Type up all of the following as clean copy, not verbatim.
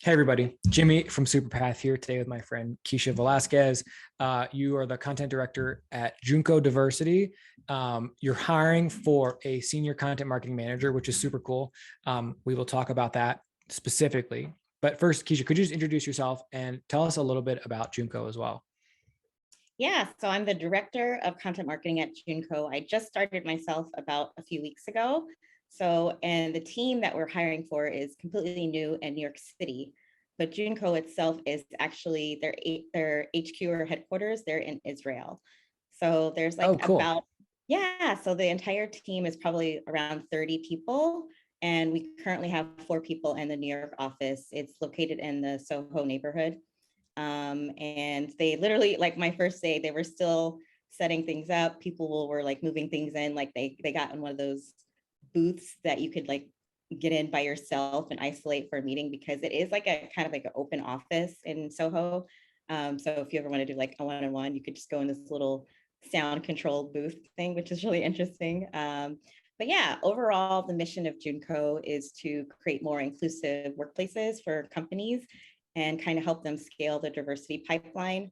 Hey everybody, Jimmy from Superpath here today with my friend Keisha Velasquez. You are the content director at Joonko Diversity. You're hiring for a senior content marketing manager, which is super cool. We will talk about that specifically. But first, Keisha, could you just introduce yourself and tell us a little bit about Joonko as well? Yeah, so I'm the director of content marketing at Joonko. I just started myself about a few weeks ago. And the team that we're hiring for is completely new in New York City. But Joonko itself is actually their HQ or headquarters. They're in Israel. So there's Oh, like cool. yeah. So the entire team is probably around 30 people. And we currently have 4 people in the New York office. It's located in the Soho neighborhood. And they literally, like my first day, they were still setting things up. People were like moving things in, like they got in one of those booths that you could like get in by yourself and isolate for a meeting, because it is like a kind of like an open office in Soho. So if you ever want to do like a one-on-one, you could just go in this little sound controlled booth thing, which is really interesting. But yeah, overall, the mission of Joonko is to create more inclusive workplaces for companies and kind of help them scale the diversity pipeline.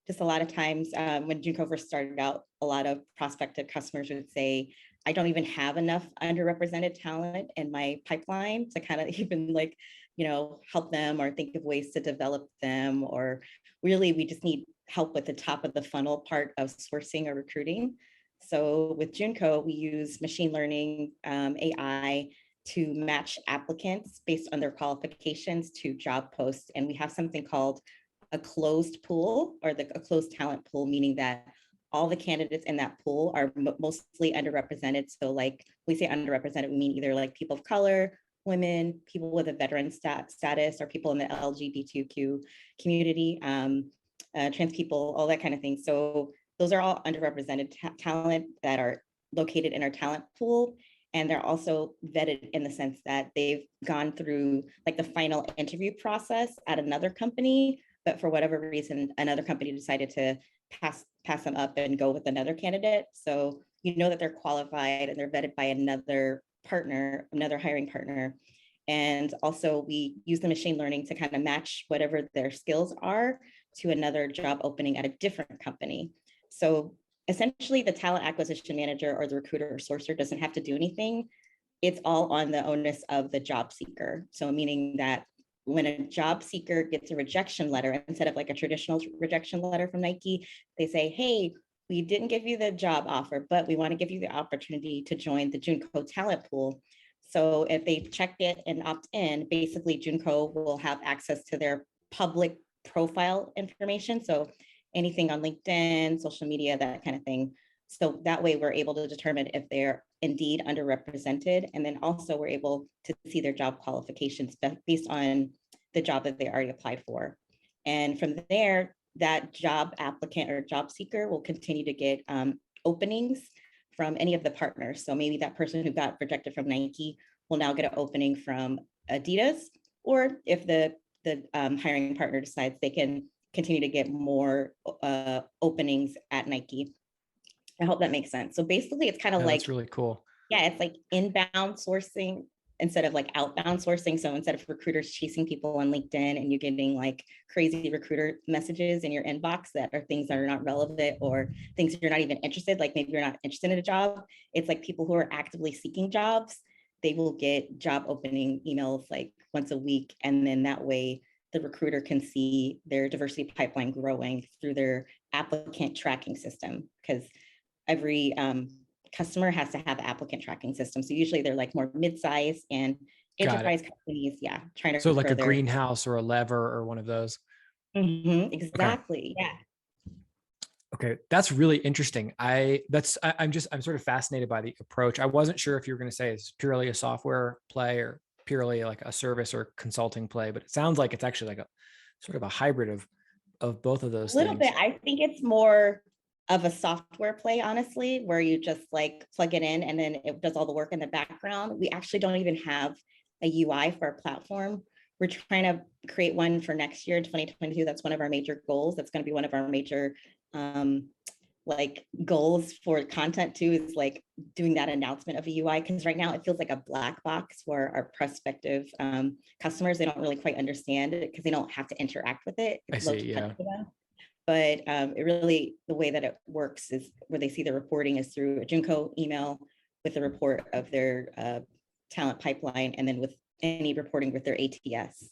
Just a lot of times when Joonko first started out, a lot of prospective customers would say, I don't even have enough underrepresented talent in my pipeline to kind of even like, help them or think of ways to develop them, or really we just need help with the top of the funnel part of sourcing or recruiting. So with Joonko, we use machine learning, AI, to match applicants based on their qualifications to job posts. And we have something called a closed pool, or a closed talent pool, meaning that all the candidates in that pool are mostly underrepresented. So like we say underrepresented, we mean either like people of color, women, people with a veteran status, or people in the LGBTQ community, trans people, all that kind of thing. So those are all underrepresented talent that are located in our talent pool. And they're also vetted in the sense that they've gone through like the final interview process at another company, but for whatever reason, another company decided to pass them up and go with another candidate. So you know that they're qualified and they're vetted by another partner, another hiring partner. And also we use the machine learning to kind of match whatever their skills are to another job opening at a different company. So essentially the talent acquisition manager or the recruiter or sourcer doesn't have to do anything. It's all on the onus of the job seeker. So meaning that when a job seeker gets a rejection letter, instead of like a traditional rejection letter from Nike, they say, hey, we didn't give you the job offer, but we want to give you the opportunity to join the Joonko talent pool. So if they check it and opt in, basically Joonko will have access to their public profile information. So anything on LinkedIn, social media, that kind of thing. So that way we're able to determine if they're indeed underrepresented. And then also we're able to see their job qualifications based on the job that they already applied for. And from there, that job applicant or job seeker will continue to get openings from any of the partners. So maybe that person who got rejected from Nike will now get an opening from Adidas, or if the hiring partner decides, they can continue to get more openings at Nike. I hope that makes sense. So basically it's kind of Yeah, like, that's really cool. yeah, it's like inbound sourcing instead of like outbound sourcing. So instead of recruiters chasing people on LinkedIn and you getting like crazy recruiter messages in your inbox that are things that are not relevant or things you're not even interested, like maybe you're not interested in a job. It's like people who are actively seeking jobs, they will get job opening emails like once a week. And then that way the recruiter can see their diversity pipeline growing through their applicant tracking system, because every customer has to have an applicant tracking system. So usually they're like more mid-size and Got it. enterprise companies, yeah, trying to So like grow a their. greenhouse or a lever or one of those. Okay. Exactly, yeah. Okay, that's really interesting. I'm sort of fascinated by the approach. I wasn't sure if you were going to say it's purely a software play or purely like a service or consulting play, but it sounds like it's actually like a sort of a hybrid of both of A those little things. bit. I think it's more of a software play, honestly, where you just like plug it in and then it does all the work in the background. We actually don't even have a UI for our platform. We're trying to create one for next year, 2022. That's one of our major goals. That's going to be one of our major like goals for content too is like doing that announcement of a UI, because right now it feels like a black box for our prospective customers. They don't really quite understand it because they don't have to interact with it. I It's low see. touch Yeah. for them. But it really, the way that it works is where they see the reporting is through a Joonko email with the report of their talent pipeline, and then with any reporting with their ATS.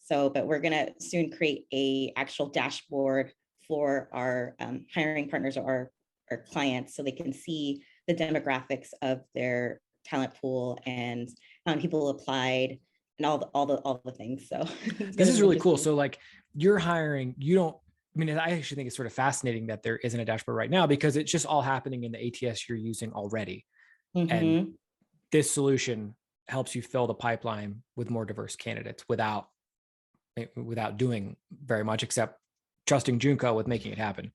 So, but we're gonna soon create a actual dashboard for our hiring partners or our clients, so they can see the demographics of their talent pool and how many people applied and all the things. So it's This gonna is be really cool. interesting. So like you're hiring, you don't, I mean, I actually think it's sort of fascinating that there isn't a dashboard right now because it's just all happening in the ATS you're using already. And Mm-hmm. this solution helps you fill the pipeline with more diverse candidates without doing very much except trusting Joonko with making it happen.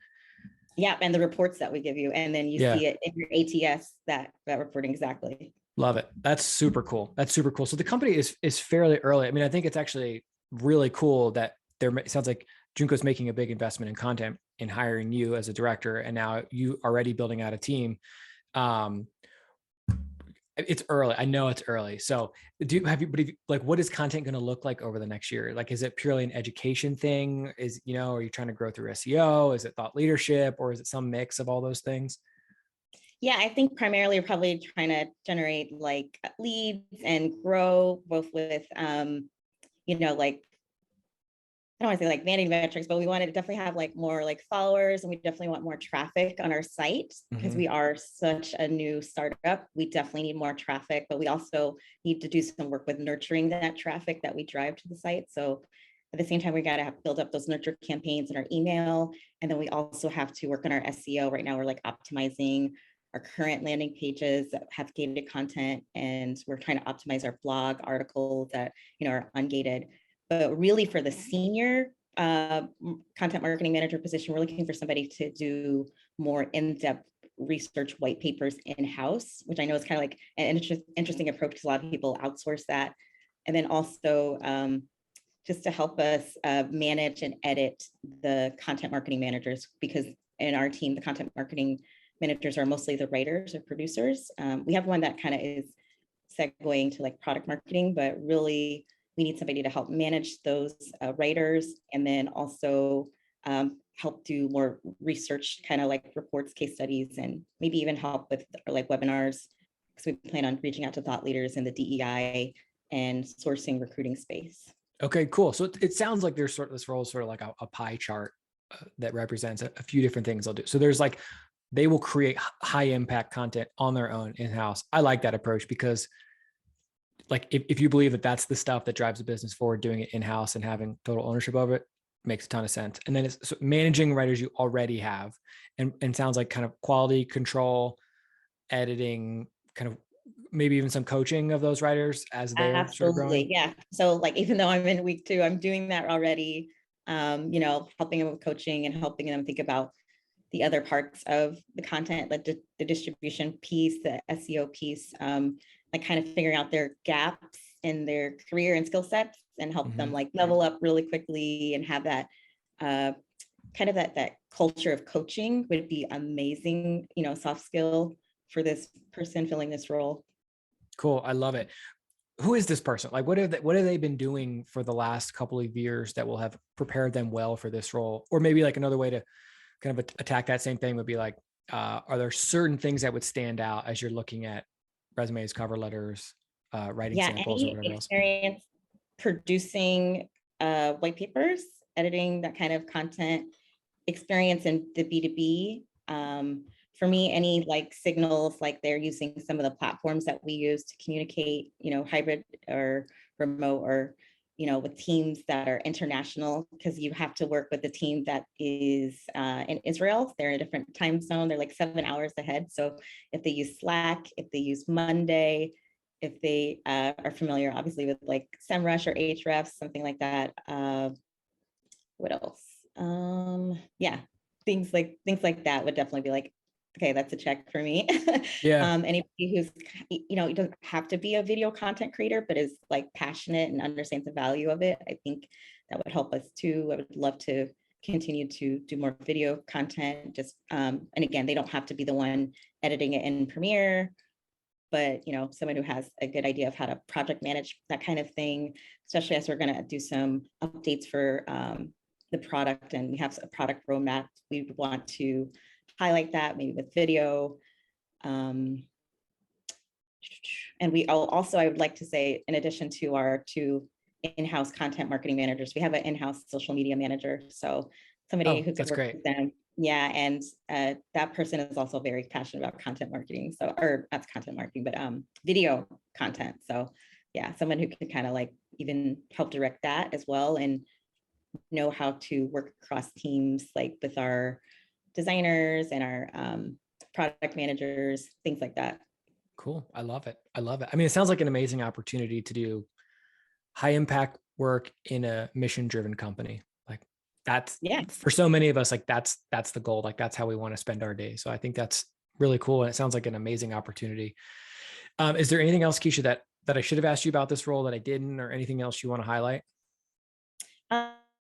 Yeah, and the reports that we give you, and then you Yeah. see it in your ATS, that reporting exactly. Love it. That's super cool. That's super cool. So the company is fairly early. I mean, I think it's actually really cool that it sounds like Junko's making a big investment in content in hiring you as a director, and now you already building out a team. Um, it's early. I know it's early. So like, what is content going to look like over the next year? Like, is it purely an education thing? Are you trying to grow through SEO? Is it thought leadership, or is it some mix of all those things? Yeah, I think primarily you're probably trying to generate like leads and grow both with, like, I don't want to say like vanity metrics, but we wanted to definitely have like more like followers, and we definitely want more traffic on our site because Mm-hmm. we are such a new startup. We definitely need more traffic, but we also need to do some work with nurturing that traffic that we drive to the site. So at the same time, we got to build up those nurture campaigns in our email. And then we also have to work on our SEO. Right now, we're like optimizing our current landing pages that have gated content, and we're trying to optimize our blog articles that are ungated. But really for the senior content marketing manager position, we're looking for somebody to do more in-depth research white papers in-house, which I know is kind of like an interesting approach because a lot of people outsource that. And then also just to help us manage and edit the content marketing managers, because in our team, the content marketing managers are mostly the writers or producers. We have one that kind of is segueing to like product marketing, but really we need somebody to help manage those writers, and then also help do more research, kind of like reports, case studies, and maybe even help with like webinars, because we plan on reaching out to thought leaders in the DEI and sourcing recruiting space. Okay, cool. So it sounds like there's this role is sort of like a pie chart that represents a few different things they'll do. So there's like, they will create high impact content on their own in-house. I like that approach because like if you believe that that's the stuff that drives the business forward, doing it in-house and having total ownership of it makes a ton of sense. And then it's managing writers you already have, and sounds like kind of quality control, editing, kind of maybe even some coaching of those writers as they're sort of growing. Absolutely, yeah. So like even though I'm in week 2, I'm doing that already. Helping them with coaching and helping them think about the other parts of the content, like the distribution piece, the SEO piece, like kind of figuring out their gaps in their career and skill sets, and help them like level up really quickly and have that kind of that culture of coaching would be amazing, soft skill for this person filling this role. Cool. I love it. Who is this person? Like, what have they been doing for the last couple of years that will have prepared them well for this role? Or maybe like another way to kind of attack that same thing would be like, are there certain things that would stand out as you're looking at resumes, cover letters, writing samples, or Any whatever else? experience producing white papers, editing, that kind of content experience in the B2B. For me, any like signals, like they're using some of the platforms that we use to communicate, hybrid or remote, or, with teams that are international, because you have to work with a team that is in Israel. They're in a different time zone. They're like 7 hours ahead. So if they use Slack, if they use Monday, if they are familiar, obviously, with like SEMrush or Ahrefs, something like that. What else? Yeah, things like that would definitely be like, okay, that's a check for me. Yeah. Anybody who's, it doesn't have to be a video content creator, but is like passionate and understands the value of it, I think that would help us too. I would love to continue to do more video content. Just and again, they don't have to be the one editing it in Premiere, but someone who has a good idea of how to project manage that kind of thing, especially as we're going to do some updates for the product, and we have a product roadmap. We want to highlight that maybe with video. And I would like to say, in addition to our two in-house content marketing managers, we have an in-house social media manager. So somebody who could work with them. Yeah, and that person is also very passionate about content marketing. So, or not content marketing, but video content. So yeah, someone who can kind of like even help direct that as well, and know how to work across teams, like with our designers and our product managers, things like that. Cool. I love it. I love it. I mean, it sounds like an amazing opportunity to do high impact work in a mission driven company. Like that's, for so many of us, like that's the goal. Like that's how we want to spend our day. So I think that's really cool. And it sounds like an amazing opportunity. Is there anything else, Keisha, that I should have asked you about this role that I didn't, or anything else you want to highlight?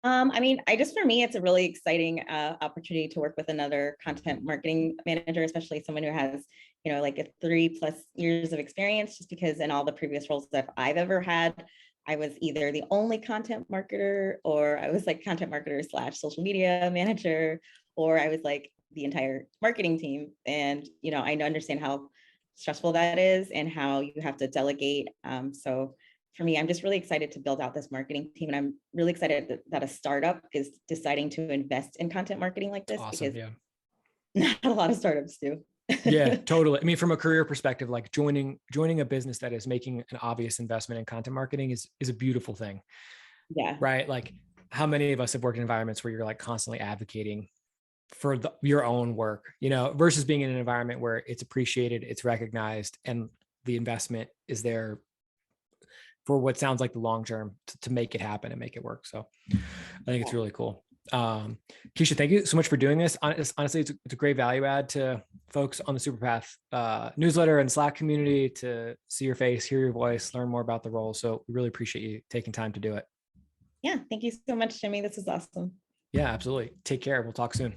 I mean, for me, it's a really exciting opportunity to work with another content marketing manager, especially someone who has, like a 3+ years of experience, just because in all the previous roles that I've ever had, I was either the only content marketer, or I was like content marketer / social media manager, or I was like the entire marketing team. And, I understand how stressful that is and how you have to delegate. So for me, I'm just really excited to build out this marketing team. And I'm really excited that a startup is deciding to invest in content marketing like this. Awesome, because not a lot of startups do. Yeah, totally. I mean, from a career perspective, like joining a business that is making an obvious investment in content marketing is a beautiful thing. Yeah. Right. Like how many of us have worked in environments where you're like constantly advocating for your own work, versus being in an environment where it's appreciated, it's recognized, and the investment is there for what sounds like the long term to make it happen and make it work. So I think it's really cool. Keisha, thank you so much for doing this. Honestly, it's a great value add to folks on the Superpath newsletter and Slack community to see your face, hear your voice, learn more about the role. So we really appreciate you taking time to do it. Yeah. Thank you so much, Jimmy. This is awesome. Yeah, absolutely. Take care. We'll talk soon.